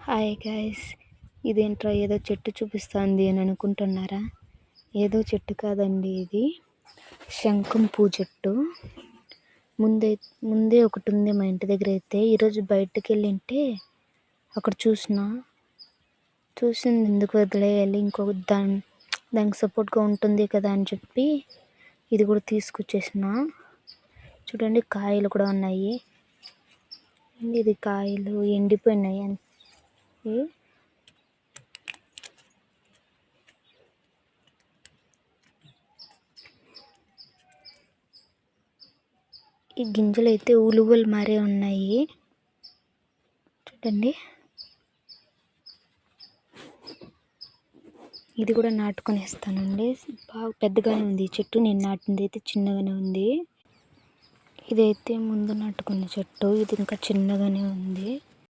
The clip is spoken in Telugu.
హాయ్ గైస్, ఇదేంట్రా ఏదో చెట్టు చూపిస్తుంది అని అనుకుంటున్నారా? ఏదో చెట్టు కాదండి, ఇది శంఖం పూ చెట్టు. ముందే ఒకటి ఉంది మా ఇంటి దగ్గర. అయితే ఈరోజు బయటకు వెళ్ళింటే అక్కడ చూసింది ఎందుకు వదిలేయాలి, ఇంకొక దానికి సపోర్ట్గా ఉంటుంది కదా అని చెప్పి ఇది కూడా తీసుకొచ్చేసిన. చూడండి, కాయలు కూడా ఉన్నాయి. ఇది కాయలు ఎండిపోయినాయి. ఈ గింజలు అయితే ఉలువలు మారే ఉన్నాయి. చూడండి, ఇది కూడా నాటుకొని వేస్తానండి. బాగా పెద్దగానే ఉంది ఈ చెట్టు. నేను నాటింది అయితే చిన్నగానే ఉంది. ఇదైతే ముందు నాటుకున్న చెట్టు, ఇది ఇంకా చిన్నగానే ఉంది.